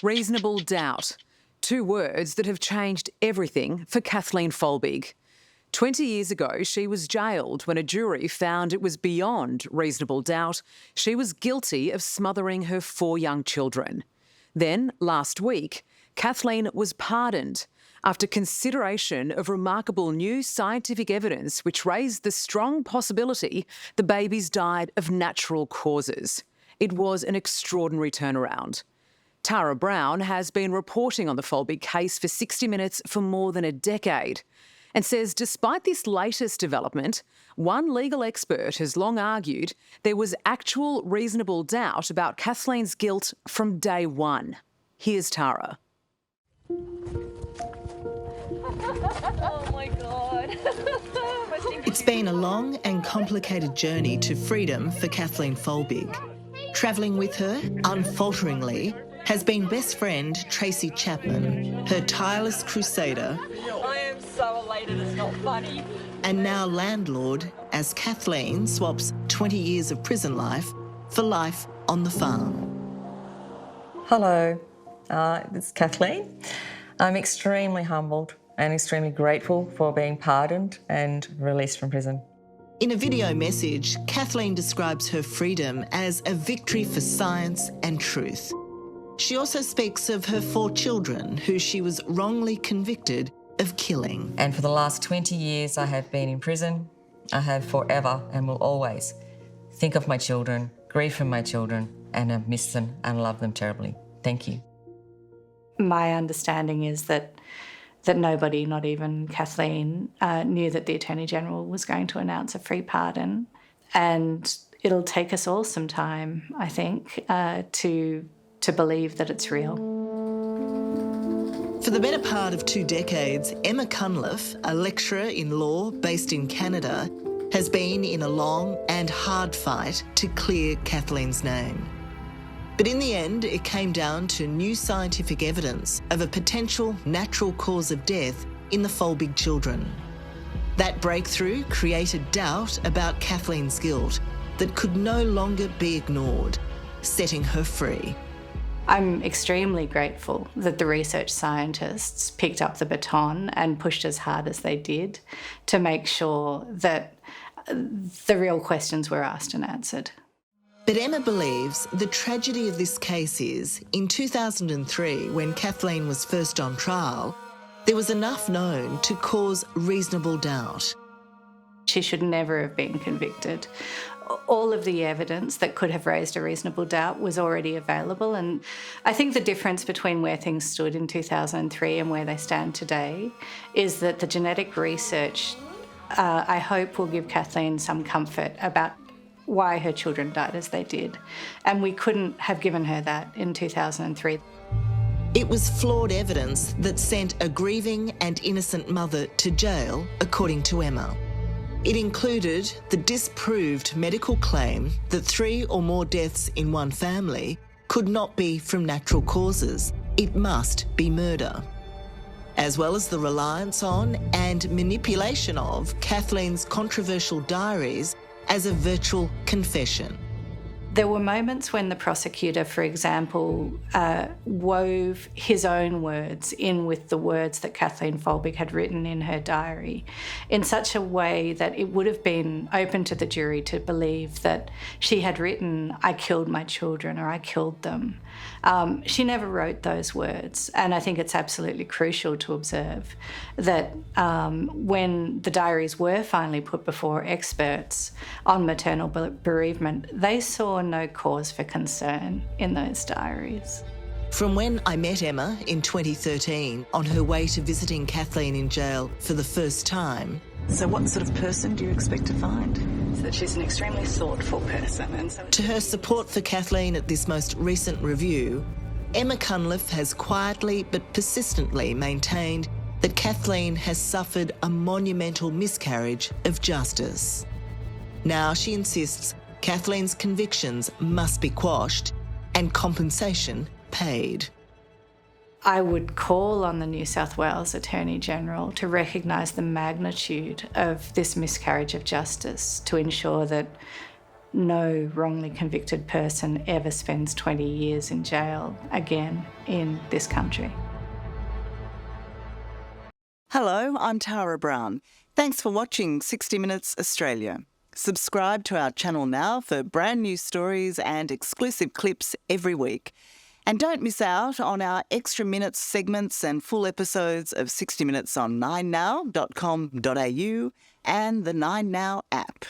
Reasonable doubt. Two words that have changed everything for Kathleen Folbigg. 20 years ago, she was jailed when a jury found it was beyond reasonable doubt she was guilty of smothering her 4 young children. Then, last week, Kathleen was pardoned after consideration of remarkable new scientific evidence which raised the strong possibility the babies died of natural causes. It was an extraordinary turnaround. Tara Brown has been reporting on the Folbigg case for 60 Minutes for more than a decade and says despite this latest development, one legal expert has long argued there was actual reasonable doubt about Kathleen's guilt from day one. Here's Tara. Oh my God. It's been a long and complicated journey to freedom for Kathleen Folbigg. Travelling with her, unfalteringly, has been best friend Tracy Chapman, her tireless crusader. I am so elated, it's not funny. And now landlord, as Kathleen swaps 20 years of prison life for life on the farm. Hello, this is Kathleen. I'm extremely humbled and extremely grateful for being pardoned and released from prison. In a video message, Kathleen describes her freedom as a victory for science and truth. She also speaks of her 4 children who she was wrongly convicted of killing. And for the last 20 years I have been in prison. I have forever and will always think of my children, grieve for my children, and have missed them and love them terribly. Thank you. My understanding is that nobody, not even Kathleen, knew that the Attorney-General was going to announce a free pardon. And it'll take us all some time, I think, to believe that it's real. For the better part of 2 decades, Emma Cunliffe, a lecturer in law based in Canada, has been in a long and hard fight to clear Kathleen's name. But in the end, it came down to new scientific evidence of a potential natural cause of death in the Folbigg children. That breakthrough created doubt about Kathleen's guilt that could no longer be ignored, setting her free. I'm extremely grateful that the research scientists picked up the baton and pushed as hard as they did to make sure that the real questions were asked and answered. But Emma believes the tragedy of this case is, in 2003, when Kathleen was first on trial, there was enough known to cause reasonable doubt. She should never have been convicted. All of the evidence that could have raised a reasonable doubt was already available, and I think the difference between where things stood in 2003 and where they stand today is that the genetic research, I hope, will give Kathleen some comfort about why her children died as they did, and we couldn't have given her that in 2003. It was flawed evidence that sent a grieving and innocent mother to jail, according to Emma. It included the disproved medical claim that 3 or more deaths in one family could not be from natural causes. It must be murder. As well as the reliance on and manipulation of Kathleen's controversial diaries as a virtual confession. There were moments when the prosecutor, for example, wove his own words in with the words that Kathleen Folbigg had written in her diary in such a way that it would have been open to the jury to believe that she had written, "I killed my children," or "I killed them." She never wrote those words, and I think it's absolutely crucial to observe that when the diaries were finally put before experts on maternal bereavement, they saw no cause for concern in those diaries. From when I met Emma in 2013 on her way to visiting Kathleen in jail for the first time. So what sort of person do you expect to find? So that she's an extremely thoughtful person. And so to her support for Kathleen at this most recent review, Emma Cunliffe has quietly but persistently maintained that Kathleen has suffered a monumental miscarriage of justice. Now she insists Kathleen's convictions must be quashed and compensation paid. I would call on the New South Wales Attorney-General to recognise the magnitude of this miscarriage of justice, to ensure that no wrongly convicted person ever spends 20 years in jail again in this country. Hello, I'm Tara Brown. Thanks for watching 60 Minutes Australia. Subscribe to our channel now for brand new stories and exclusive clips every week. And don't miss out on our extra minutes segments and full episodes of 60 Minutes on 9now.com.au and the 9Now app.